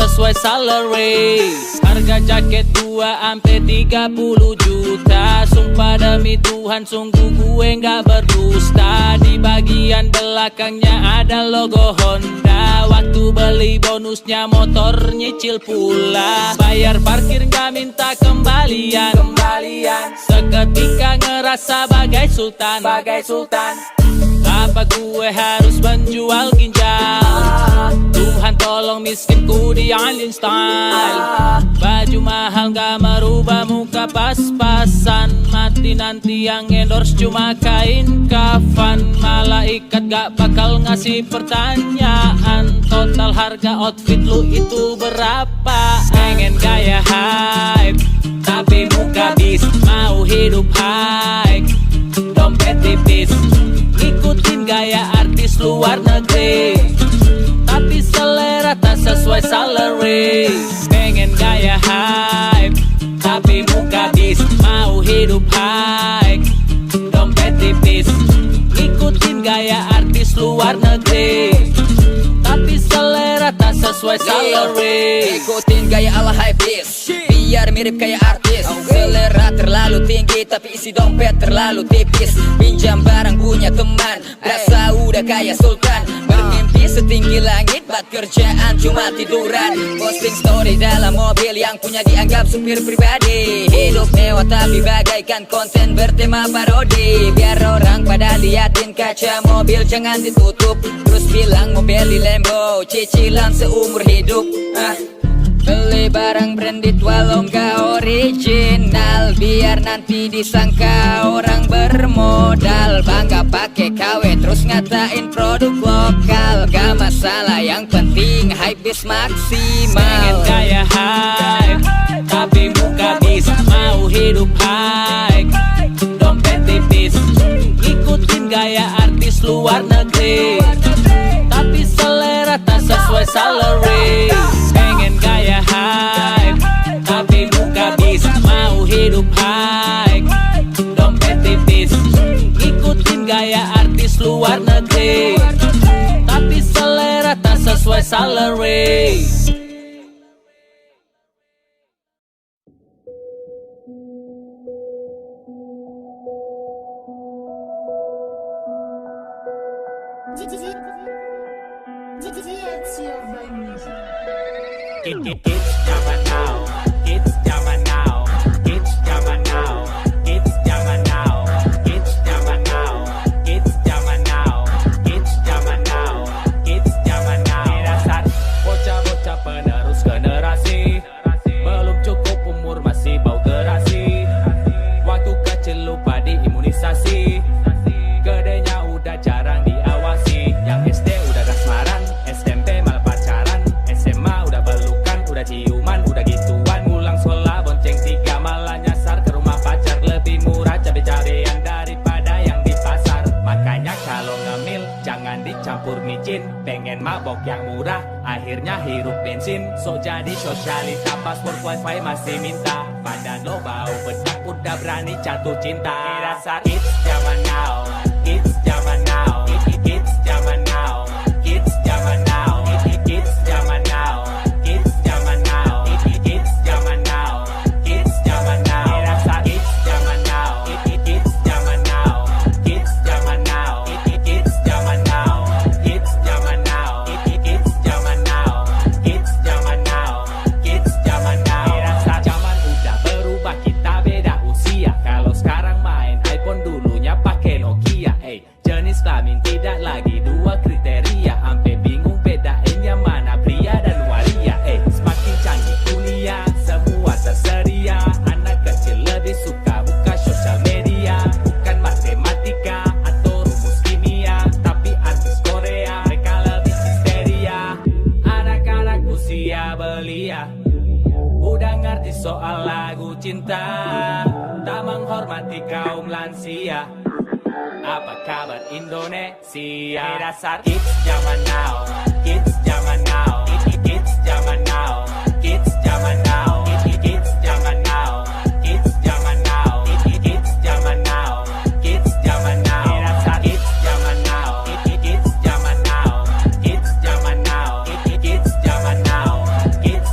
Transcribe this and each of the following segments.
sesuai salary. Harga jaket 2-30 juta. Sumpah demi Tuhan sungguh gue gak berdusta. Di bagian belakangnya ada logo Honda. Waktu beli bonusnya motor nyicil pula. Bayar parkir gak minta kembalian. Seketika ngerasa bagai sultan. Apa gue harus menjual ginjal? Tuhan tolong miskinku di alien style. Baju mahal gak merubah muka pas-pasan. Mati nanti yang endorse cuma kain kafan. Malaikat gak bakal ngasih pertanyaan. Total harga outfit lu itu berapa? Pengen gaya hype tapi muka bis. Mau hidup high dompet tipis. Ikutin gaya artis luar negeri tapi selera tak sesuai salary. Pengen gaya hype tapi muka bis. Mau hidup high dompet tipis. Ikutin gaya artis luar negeri tapi selera tak sesuai salary. Ikutin gaya ala hype bis biar mirip kayak artis. Selera terlalu tinggi tapi isi dompet terlalu tipis. Pinjam barang punya teman berasa udah kayak sultan. Bermimpi setinggi langit buat kerjaan cuma tiduran. Posting story dalam mobil yang punya dianggap supir pribadi. Hidup mewah tapi bagaikan konten bertema parodi. Biar orang pada liatin kaca mobil jangan ditutup. Terus bilang mau beli Lambo cicilan seumur hidup. Beli barang branded walau gak original. Biar nanti disangka orang bermodal. Bangga pakai KW terus ngatain produk lokal. Gak masalah yang penting hype bis maksimal. Pengen gaya hype tapi muka bis. Mau hidup high dompet tipis. Ikutin gaya artis luar negeri tapi selera tak sesuai salary. Pengen gaya hype tapi muka bis. Mau hidup high dompet tipis. Ikutin gaya artis luar negeri tapi selera tak sesuai salary. Kids zaman now, kids zaman now, kids zaman now, kids zaman now, kids zaman now, kids zaman now, kids zaman now, kids zaman now. Dasar bocah-bocah penerus generasi, belum cukup umur masih bau gerasi. Waktu kecil lupa diimunisasi, gedenya udah jarang diawasi. Yang SD udah kasmaran, SMP malah pacaran, SMA udah belukan, udah ciuman, udah gituan. Pulang sekolah bonceng tiga malah nyasar ke rumah pacar. Lebih murah cabe-cabean daripada yang di pasar. Makanya kalau ngemil jangan dicampur micin. Pengen mabok yang murah akhirnya hirup bensin. So jadi sosialita paspor wifi masih minta. Badan lo bau bedak udah berani jatuh cinta. Dasar kids zaman now, kids zaman now, kids zaman now, kids zaman now, kids zaman now, kids zaman now, kids zaman now, kids zaman now. Dasar kids zaman now, kids zaman now, kids zaman now, kids zaman now, kids zaman now, kids zaman now, kids zaman now, kids zaman now. Dasar zaman udah berubah kita beda usia. Kalau sekarang main iPhone dulunya pakai Nokia. Jenis kelamin tidak lagi dua kriteria. Ampe bingung bedain yang mana pria dan waria. Semakin canggih dunia semua tersedia. Anak kecil lebih suka buka sosial media. Bukan matematika atau rumus kimia, tapi artis Korea mereka lebih histeria. Anak-anak usia belia udah ngerti soal lagu cinta, tak menghormati kaum lansia. Apa kabar Indonesia? Dasar kids zaman now, kids zaman now, kids zaman now, kids zaman now, kids zaman now, kids zaman now, kids zaman now, kids zaman now. Dasar kids zaman now, kids zaman now, kids zaman now, kids zaman now, kids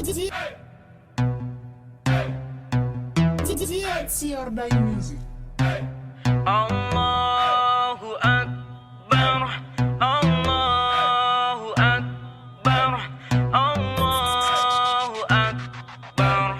Allahu Akbar, Allahu Akbar, Allahu Akbar.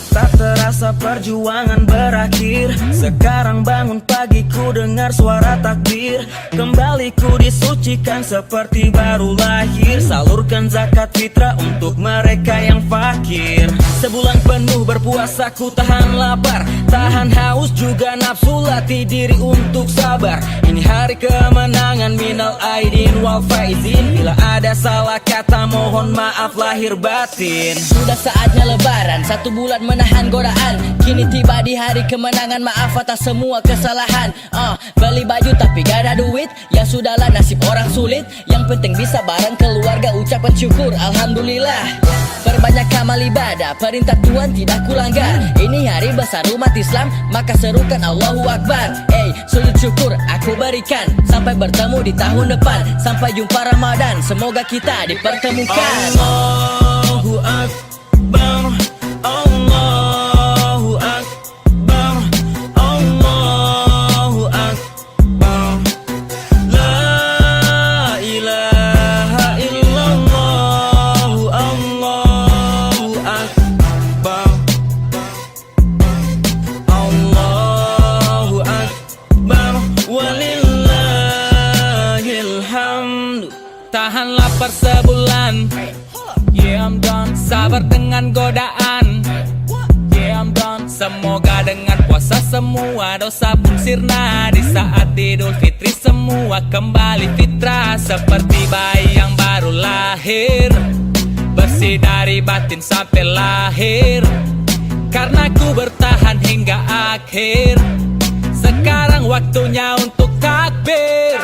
Tak terasa perjuangan berakhir. Sekarang bangun pagi ku dengar suara takbir. Kembali ku disucikan seperti baru lahir. Salurkan zakat fitrah untuk mereka yang fakir. Sebulan penuh berpuasa ku tahan lapar, tahan haus juga nafsu, latih diri untuk sabar. Ini hari kemenangan, minal aidin wal faizin. Bila ada salah kata mohon maaf lahir batin. Sudah saatnya lebaran, 1 bulan menahan godaan. Kini tiba di hari kemenangan, maaf atas semua kesalahan. Beli baju tapi gak ada duit, ya sudahlah nasib orang sulit. Yang penting bisa bareng keluarga ucapan syukur alhamdulillah. Perbanyak amal ibadah, perintah Tuhan tidak kulanggar. Ini hari besar umat Islam, maka serukan Allahu Akbar. Sujud syukur aku berikan, sampai bertemu di tahun depan. Sampai jumpa Ramadan, semoga kita dipertemukan. Allahu Akbar, Allahu Akbar, Allahu Akbar. La ilaha illallah, Allahu Akbar, Allahu Akbar, walillahil hamdu. Tahan lapar sebulan, yeah I'm done. Sabar dengan godaan, yeah I'm done. Semoga dengan puasa semua dosa pun sirna. Di saat Idul Fitri semua kembali fitrah. Seperti bayi yang baru lahir, bersih dari batin sampai lahir. Karena ku bertahan hingga akhir. Sekarang waktunya untuk takbir.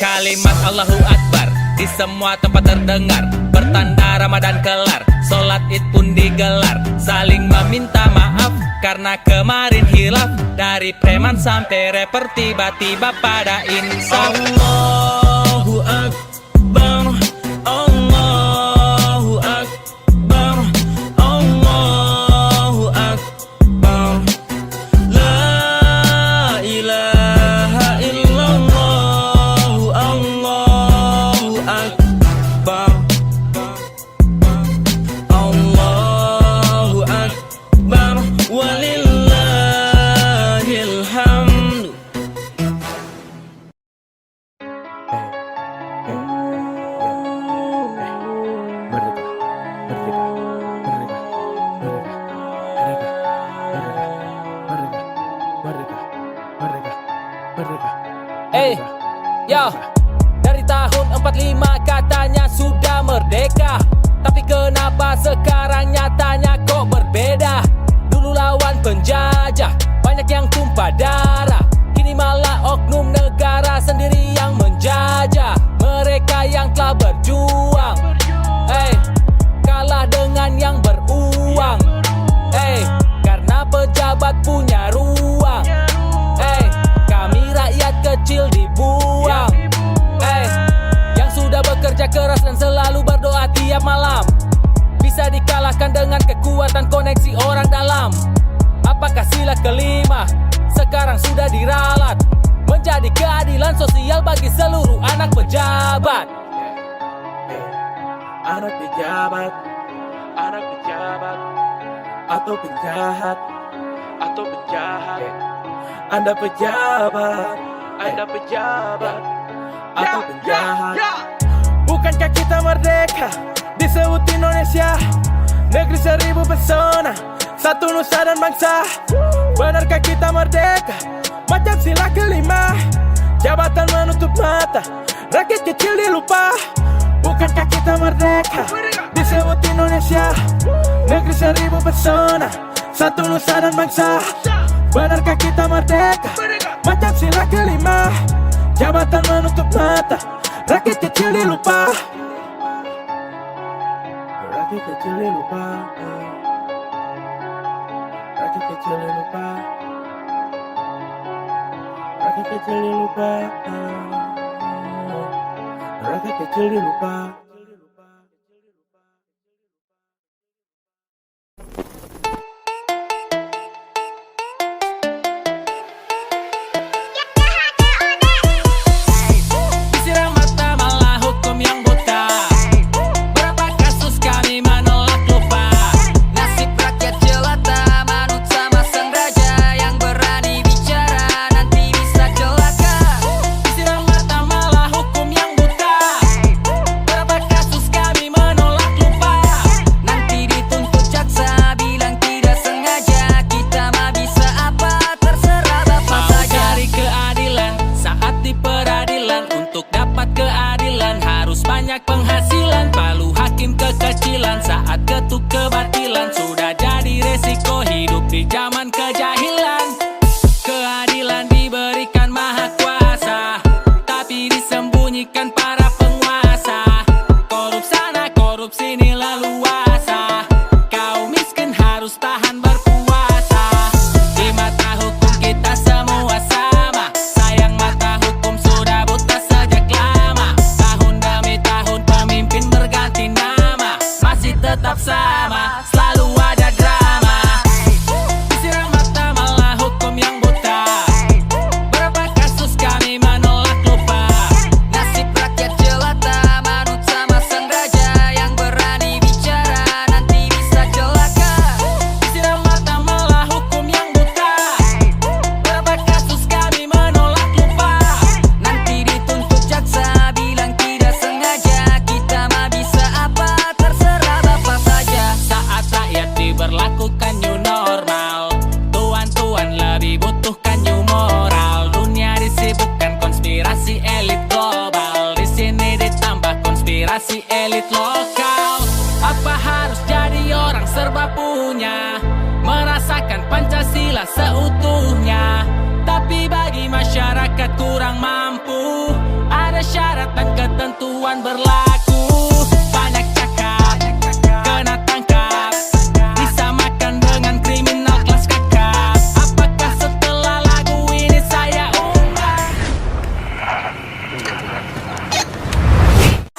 Kalimat Allahu Akbar di semua tempat terdengar, bertanda Ramadan kelar, sholat id pun digelar. Saling meminta maaf karena kemarin hilaf. Dari preman sampai rapper tiba-tiba pada insaf. Allahu Akbar, Allahu Akbar, Allahu Akbar. La ilaha illallah, Allahu Akbar, Allahu Akbar, walillahil hamdu. Yo, dari tahun 45 katanya sudah merdeka, tapi kenapa sekarang nyatanya kok berbeda? Dulu lawan penjajah, banyak yang tumpah darah. Kini malah oknum negara sendiri yang menjajah. Mereka yang telah berjuang, kalah dengan yang beruang. Karena pejabat punya ruang, kami rakyat kecil dibuang. Yang sudah bekerja keras dan selalu berdoa tiap malam, bisa dikalahkan dengan kekuatan koneksi orang dalam. Apakah sila kelima sekarang sudah diralat menjadi keadilan sosial bagi seluruh anak pejabat? Anak pejabat, anak pejabat, atau penjahat, atau penjahat. Anda pejabat, Anda pejabat, atau penjahat. Bukankah kita merdeka disebut Indonesia, negeri 1000 pesona, satu nusa dan bangsa? Benarkah kita merdeka macam sila kelima? Jabatan menutup mata, rakyat kecil dilupa. Bukankah kita merdeka disebut Indonesia, negeri 1000 pesona, satu nusa dan bangsa? Benarkah kita merdeka macam sila kelima? Jabatan menutup mata, rakyat kecil dilupa. Rakyat kecil dilupa. Rakyat kecil dilupa. Rakyat kecil dilupa. Rakyat kecil dilupa. keadilan sudah jadi resiko hidup di zaman kejahilan. Keadilan diberikan maha kuasa, tapi disembunyikan para penguasa. Korup sana, korup sini leluasa. Kaum miskin harus tahan berpuasa. Di mata hukum kita semua sama. Sayang mata hukum sudah buta sejak lama. Tahun demi tahun pemimpin berganti nama, masih tetap sama, selalu ada drama. Disiram mata malah hukum yang buta. Berapa kasus kami menolak lupa. Nasib rakyat jelata, manut sama sang raja. Yang berani bicara nanti bisa celaka. Disiram mata malah hukum yang buta. Berapa kasus kami menolak lupa. Nanti dituntut jaksa, bilang tidak sengaja. Kita mah bisa apa, terserah bapak saja. Saat rakyat diberlakukan new normal, tuan-tuan lebih butuhkan new moral. Dunia disibukkan konspirasi elit global, di sini ditambah konspirasi elit lokal. Apa harus jadi orang serba punya, merasakan Pancasila seutuhnya? Tapi bagi masyarakat kurang mampu, ada syarat dan ketentuan berlaku. Banyak cakap, kena tangkap, disamakan dengan kriminal kelas kakap. Apakah setelah lagu ini saya ungkap?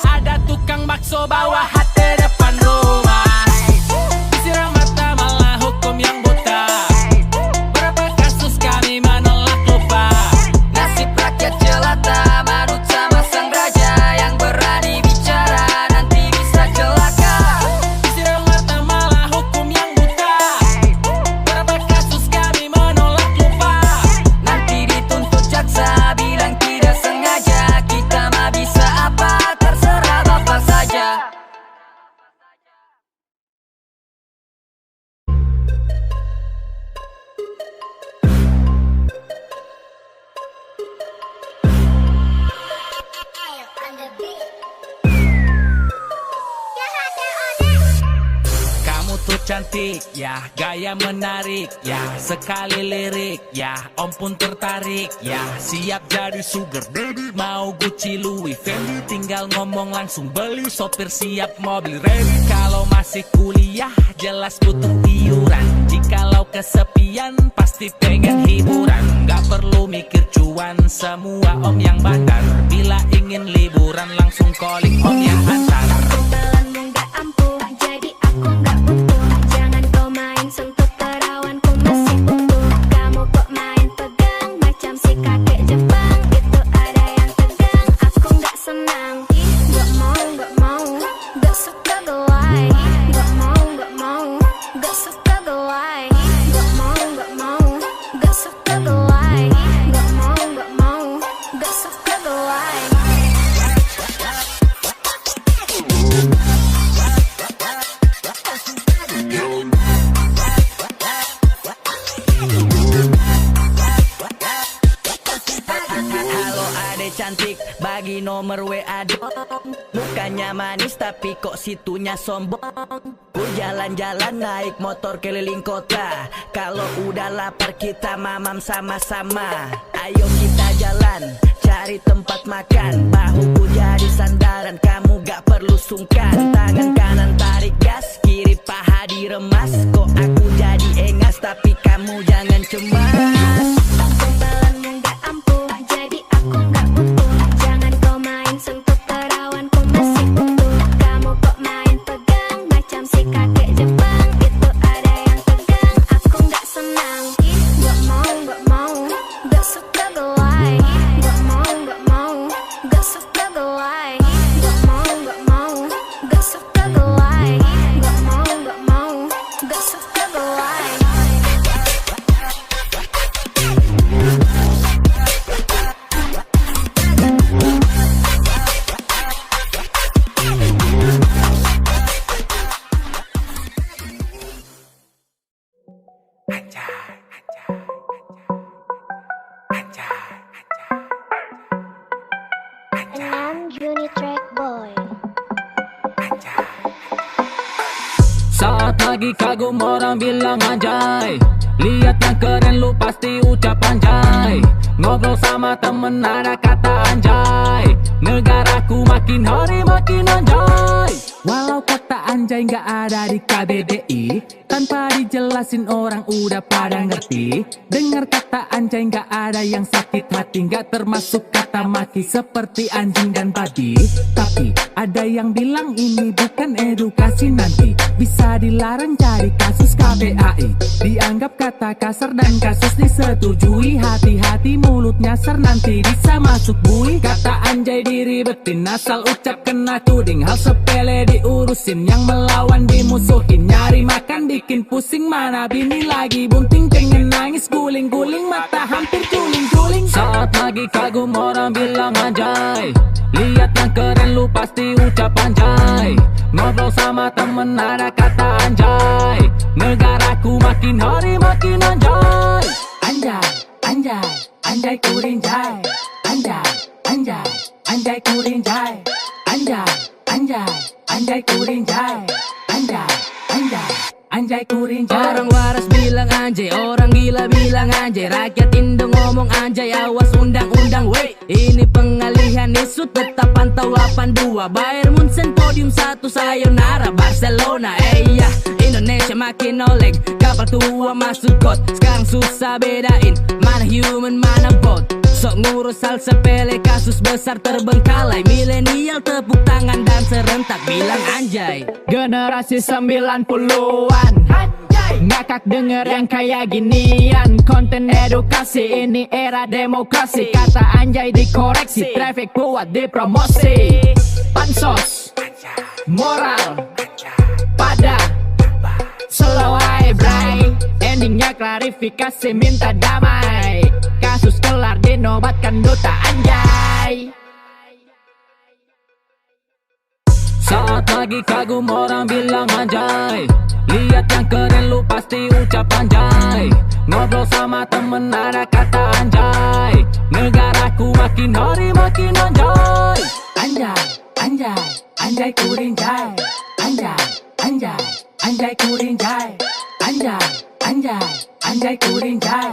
Ada tukang bakso bawa hati depan rumah. Disiram mata malah hukum yang buta. Berapa kasus kami menolak lupa. Nasib rakyat jelata, manut sama sang raja. Yang berani bicara nanti bisa celaka. Disiram mata malah hukum yang buta. Berapa kasus kami menolak lupa. Nanti dituntut jaksa, bilang tidak sengaja. Kita mah bisa apa, terserah bapak saja. Kamu tuh cantik ya, gaya menarik ya, sekali lirik ya, om pun tertarik ya. Siap jadi sugar daddy, mau Gucci, Louis, Fendi. Tinggal ngomong langsung beli, sopir siap mobil ready. Kalau masih kuliah jelas butuh iuran. Jikalau kesepian pasti pengen hiburan. Gak perlu mikir cuan, semua om yang bandar. Bila ingin liburan langsung calling om yang antar. Tempelanmu gak ampuh, jadi aku gak butuh. Jangan kau main sentuh perawanku masih utuh. Kamu kok main pegang, macam si kakek Jepang. Itu ada yang tegang, aku gak senang. Gak mau, gak suka gelai. Gak mau, gak suka gelai. Gak mau, gak suka gelai. Gak mau, gak suka gelai. Halo adek cantik, bagi nomor WA dong. Mukanya manis tapi kok situnya sombong. Ku jalan-jalan naik motor keliling kota. Kalau udah lapar kita mamam sama-sama. Ayo kita jalan, cari tempat makan. Bahuku jadi sandaran, kamu gak perlu sungkan. Tangan kanan tarik gas, kiri paha diremas. Kok aku jadi engas tapi kamu jangan cemas. Tempelanmu gak ampuh, jadi aku gak butuh. Jangan kau main sentuh perawanku masih utuh. Kamu kok main pegang, macam si kakek Jepang. Itu ada yang tegang, aku gak senang. Gak mau, gak suka gelai. Gak mau, gak suka gelai. Gak mau, gak suka gelai. Gak mau, gak suka gelai. lagi kagum orang bilang anjay. Lihat yang keren lu pasti ucap anjay. Ngobrol sama temen ada kata anjay. Negaraku makin hari makin anjay. Walau kata anjay nggak ada di KBBI, tanpa dijelasin orang udah pada ngerti. Dengar kata anjay nggak ada yang sakit hati, nggak termasuk kata maki seperti anjing dan babi. Tapi ada yang bilang ini bukan edukasi, nanti bisa dilarang cari kasus KBAI. Dianggap kata kasar dan kasus disetujui. Hati-hati mulut nyasar nanti bisa masuk bui. Kata anjay diribetin asal ucap kena tuding. Hal sepele diurusin, yang melawan dimusuhin. Nyari makan bikin pusing, mana bini lagi bunting. Pengen nangis guling-guling, mata hampir culing-culing. Saat lagi kagum orang bilang anjay. Lihat yang keren lu pasti ucap anjay. Ngobrol sama temen ada kata anjay. Negaraku makin hari makin anjay. Anjay, anjay, anjay kurinjay. Anjay, anjay, anjay kurinjay. Anjay, anjay, anjay kurinjay. Anjay, anjay, anjay kurinjay. Orang waras bilang anjay, orang gila bilang anjay. Rakyat Indo ngomong anjay, awas undang-undang wey. Ini pengalihan isu, tetap pantau 82. Bayern Munchen podium 1, sayonara Barcelona. Ya, Indonesia makin oleng, kapal tua masuk got. Sekarang susah bedain mana human mana bot. Sok ngurus hal sepele, kasus besar terbengkalai. Milenial tepuk tangan dan serentak bilang anjay. Generasi 90-an ngakak denger yang kayak ginian. Konten edukasi, ini era demokrasi. Kata anjay dikoreksi, traffic buat dipromosi. Pansos, moral, pada slow aja bray. Endingnya klarifikasi minta damai. Kasus kelar dinobatkan duta anjay. Saat lagi kagum orang bilang anjay. Lihat yang keren lu pasti ucap anjay. Ngobrol sama temen ada kata anjay. Negaraku makin hari makin anjay. Anjay, anjay, anjay kurinjay. Anjay, anjay, anjay kurinjay. Anjay, anjay, anjay kurinjay.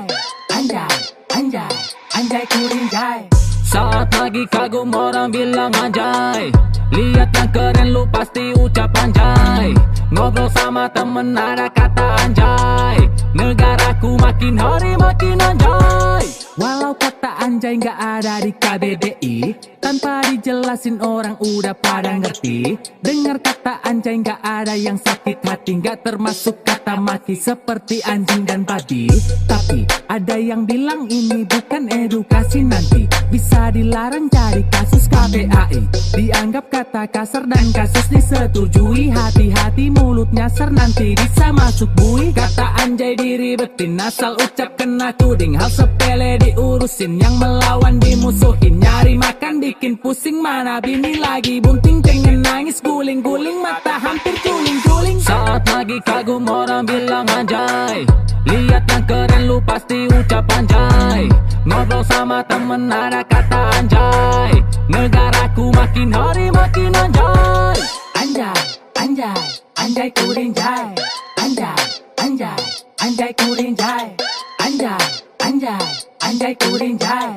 Anjay, anjay, anjay kurinjay. Saat lagi kagum orang bilang anjay. Lihat yang keren lu pasti ucap anjay. Ngobrol sama temen ada kata anjay. Negaraku makin hari makin anjay. Walau kata anjay nggak ada di KBBI, tanpa dijelasin orang udah pada ngerti. Dengar kata anjay nggak ada yang sakit hati, nggak termasuk kata maki seperti anjing dan babi. Tapi ada yang bilang ini bukan edukasi, nanti bisa dilarang cari kasus KBAI. Dianggap kata kasar dan kasus disetujui. Hati-hati mulut nyasar nanti bisa masuk bui. Kata anjay diribetin asal ucap kena tuding. Hal sepele diurusin, yang melawan dimusuhin. Nyari makan bikin pusing, mana bini lagi bunting. Pengen nangis guling-guling, mata hampir culing-culing. Saat lagi kagum orang bilang anjay. Lihat yang keren lu pasti ucap anjay. Ngobrol sama temen ada kata anjay. Negaraku makin hari makin anjay. Anjay, anjay, anjay kurinjay. Anjay, anjay, anjay kurinjay. Anjay, anjay, anjay kurinjay.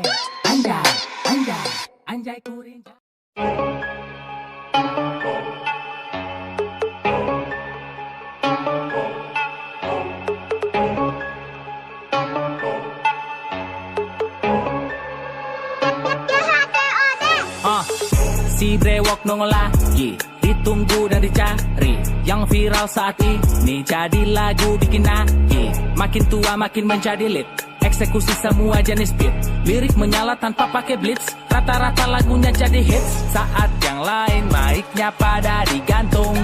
Anjay, anjay, anjay kurinjay. Si brewok nongol lagi, ditunggu dan dicari. Yang viral saat ini jadi lagu bikin nagi. Makin tua makin menjadi lit, eksekusi semua jenis beat. Lirik menyala tanpa pakai blitz, rata-rata lagunya jadi hits. Saat yang lain mic-nya pada digantung,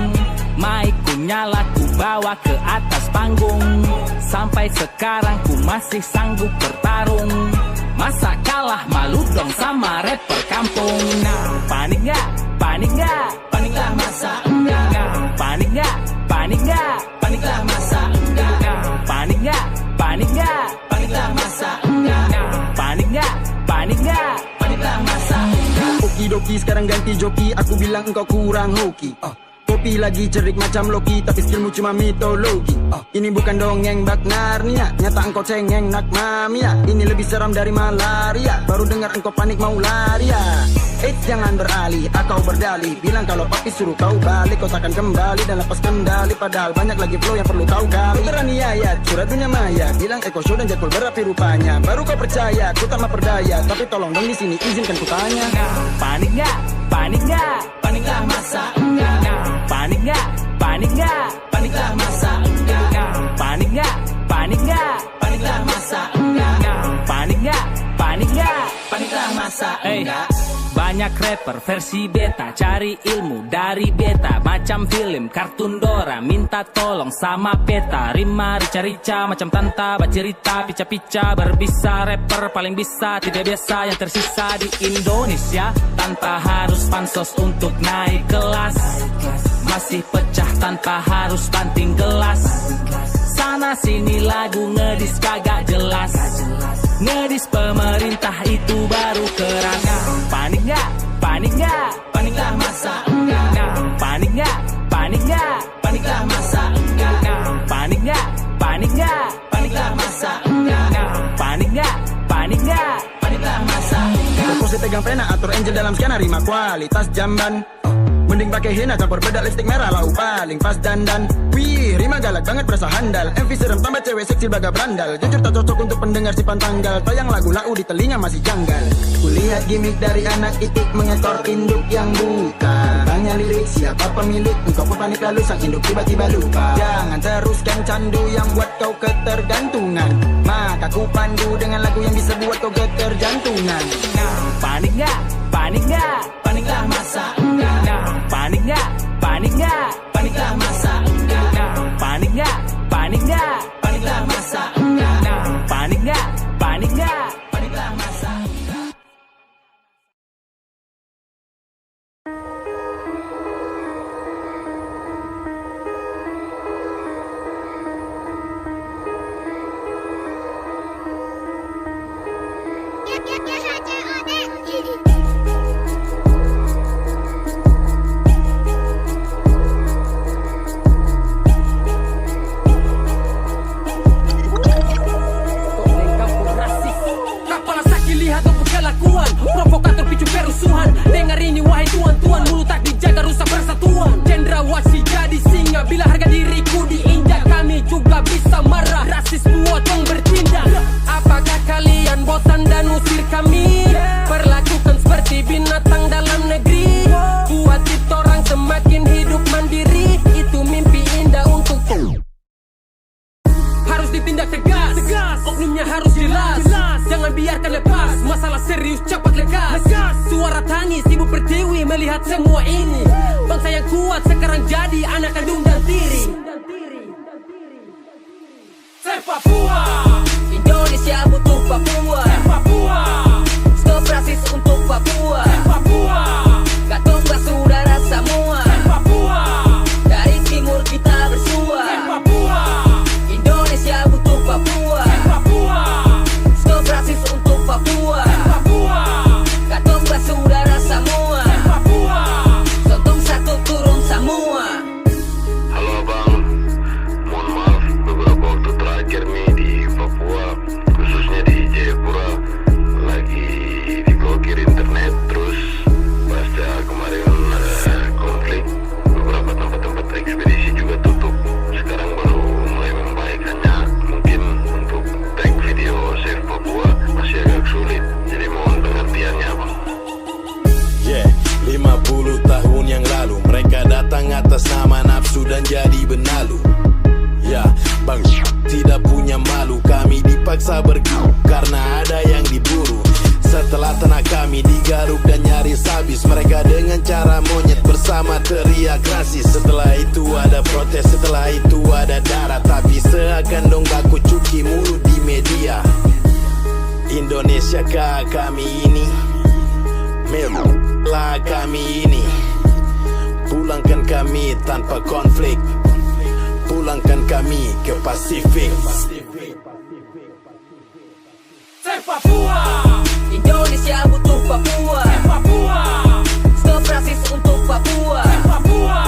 mic-ku nyala ku bawa ke atas panggung. Sampai sekarang ku masih sanggup bertarung. Masa kalah, malu dong sama rapper kampung. Nah, panik nggak? Panik nggak? Paniklah masa enggak. Panik nggak? Panik nggak? Paniklah masa enggak. Panik nggak? Panik nggak? Paniklah masa enggak. Panik nggak? Panik nggak? Paniklah masa enggak. Okidoki sekarang ganti joki, aku bilang engkau kurang hoki. Pipi lagi cerik macam Loki, tapi skillmu cuma mitologi. Ini bukan dongeng bak Narnia, nyata engkau cengeng nak mamia. Ini lebih seram dari malaria, baru dengar engkau panik mau lari ya. Jangan beralih, kau berdalih, bilang kalau papi suruh kau balik, kau takkan kembali dan lepas kendali. Padahal banyak lagi flow yang perlu kau gali. Teraniaya, surat dunia maya, bilang Eko Show dan Jakul berapi rupanya. Baru kau percaya, ku tak memperdaya, tapi tolong dong di sini izinkan ku tanya. Panik nggak? Panik nggak? Paniklah masa enggak? Panik nggak? Panik nggak? Paniklah masa enggak? Panik nggak? Panik nggak? Paniklah masa enggak? Panik nggak? Panik nggak? Paniklah masa enggak? Banyak rapper versi beta, cari ilmu dari beta. Macam film, kartun Dora, minta tolong sama peta. Rima rica-rica, macam tanta, bacerita, pica-pica. Berbisa, rapper paling bisa, tidak biasa yang tersisa di Indonesia. Tanpa harus pansos untuk naik kelas, masih pecah tanpa harus banting gelas. Sana sini lagu ngedis kagak jelas, ngedis pemerintah itu baru keras. Panik nggak? Panik nggak? Paniklah masa enggak? Panik nggak? Panik nggak? Paniklah masa enggak? Panik nggak? Panik nggak? Paniklah masa enggak? Panik nggak? Panik nggak? Paniklah masa enggak? Pose tegang pena atur angel dalam skena rima kualitas jamban. Mending pakai henna campur bedak lipstick merah lau paling pas dandan. Wih, rima galak banget berasa handal. MV serem tambah cewek seksi baga berandal. Jujur tak cocok untuk pendengar si pantanggal. Tayang lagu lau di telinga masih janggal. Kulihat gimmick dari anak itik mengekor induk yang buta. Tanya lirik siapa pemilik, engkau pun panik lalu sang induk tiba-tiba lupa. Jangan teruskan candu yang buat kau ketergantungan, maka ku pandu dengan lagu yang bisa buat kau keterjantungan. Panik nggak? Panik nggak? Paniklah masa enggak? Panik nggak? Panik nggak? Paniklah masa enggak? Panik nggak? Panik nggak? Paniklah masa enggak? Panik nggak? Panik nggak? Paniklah masa enggak? Provokator picu kerusuhan. Dengar ini wahai tuan-tuan, mulut tak dijaga rusak persatuan. Cendrawasih jadi singa, bila harga diriku diinjak, kami juga bisa marah. Rasis potong bertindak. Apakah kalian bosan dan usir kami? Perlakukan seperti binatang dalam negeri. Buat kita orang semakin hidup mandiri. Itu mimpi indah untuk harus ditindak tegas. Oknumnya harus jelas. Jangan biarkan lepas, masalah serius cepat lekas. Suara tangis ibu pertiwi melihat semua ini. Bangsa yang kuat sekarang jadi anak kandung dan tiri. Saya Papua, Indonesia butuh Papua. Papua, Stop rasis untuk Papua. Papua, Katonglah saudara semua. Papua, Dari timur kita bersua. Papua, Indonesia butuh Papua. Papua, Stop rasis untuk Papua. Papua, Katonglah saudara semua. Papua. Sotong satu turun semua. Halo abang, mohon maaf beberapa waktu terakhir nih di Papua, khususnya di Jayapura, lagi diblokir internet. Terus pasca kemarin ada konflik, beberapa tempat-tempat ekspedisi juga tutup. Sekarang baru mulai membaik, hanya mungkin untuk tag video Save Papua masih agak sulit. Jadi mohon pengertiannya abang. 50 tahun yang lalu mereka datang atas nama nafsu dan jadi benalu. Ya, bang, tidak punya malu. Kami dipaksa bergaul karena ada yang diburu. Setelah tanah kami digaruk dan nyaris habis, mereka dengan cara monyet bersama teriak rasis. Setelah itu ada protes, setelah itu ada darah. Tapi seakan dong baku cuci mulut di media. Indonesia kah kami ini? Lah kami ini. Pulangkan kami tanpa konflik. Pulangkan kami ke Pasifik. Saya Papua, Indonesia butuh Papua. Papua, Stop rasis untuk Papua. Papua,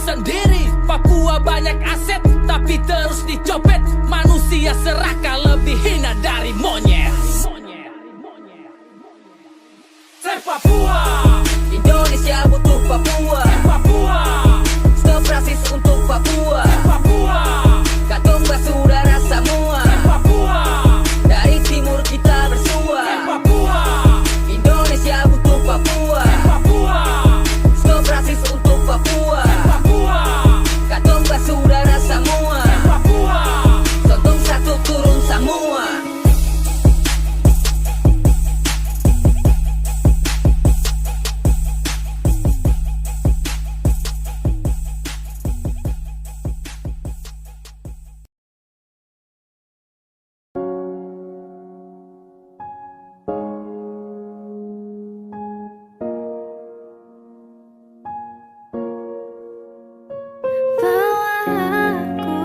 sendiri. Papua banyak aset tapi terus dicopet. Manusia serakah lebih hina dari monyet. Saya Papua, Indonesia butuh Papua. Papua, Stop rasis untuk Papua. Papua, Katomba saudara semua. Papua, Dari timur kita bersua. Papua, Indonesia butuh Papua. Papua, Stop rasis untuk Papua. Papua, Katomba saudara semua. Papua. Sotong satu turun semua. Bawa aku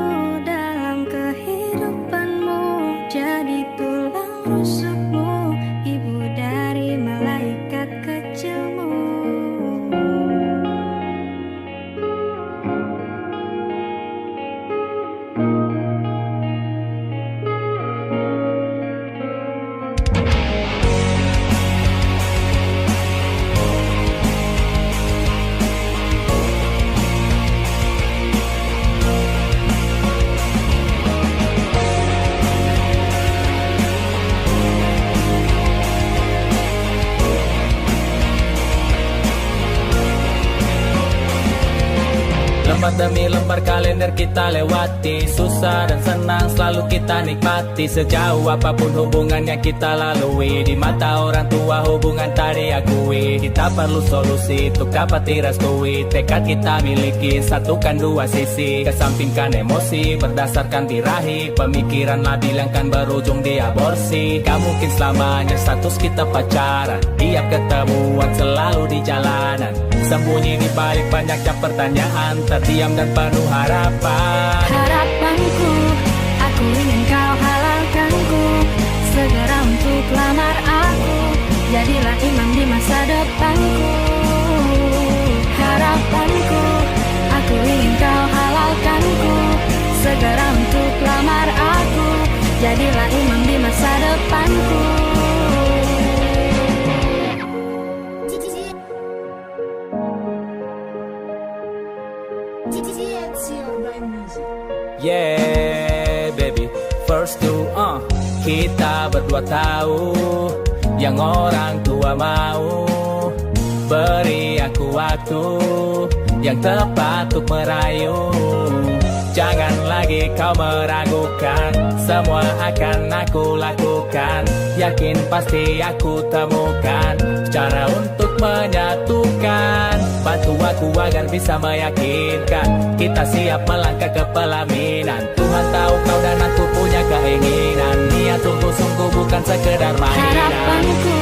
dalam kehidupanmu, jadi tulang rusukmu, ibu dari malaikat kecilmu. Lembar demi lembar kalender kita lewati, susah dan senang selalu kita nikmati. Sejauh apapun hubungan yang kita lalui, di mata orang tua hubungan tak diakui. Kita perlu solusi untuk dapat direstui. Tekad kita miliki, satukan dua sisi. Kesampingkan emosi berdasarkan birahi. Pemikiran labil yang kan berujung di aborsi. Gak mungkin selamanya status kita pacaran. Tiap ketemuan selalu di jalanan, sembunyi di balik banyaknya pertanyaan, terdiam dan penuh harapan. Harapanku, aku ingin kau halalkanku, segera untuk lamar aku, jadilah imam di masa depanku. Harapanku, aku ingin kau halalkanku, segera untuk lamar aku, jadilah imam di masa depanku. Yeah baby, first to kita berdua tahu yang orang tua mau. Beri aku waktu yang tepat untuk merayu. Jangan lagi kau meragukan, semua akan aku lakukan. Yakin pasti aku temukan cara untuk menyatukan. Bantu aku agar bisa meyakinkan kita siap melangkah ke pelaminan. Tuhan tahu kau dan aku punya keinginan, niat sungguh-sungguh bukan sekedar mainan. Harapanku,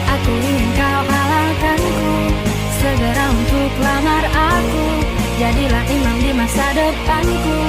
aku ingin kau halalkanku, segera untuk lamar aku, jadilah imam di masa depanku.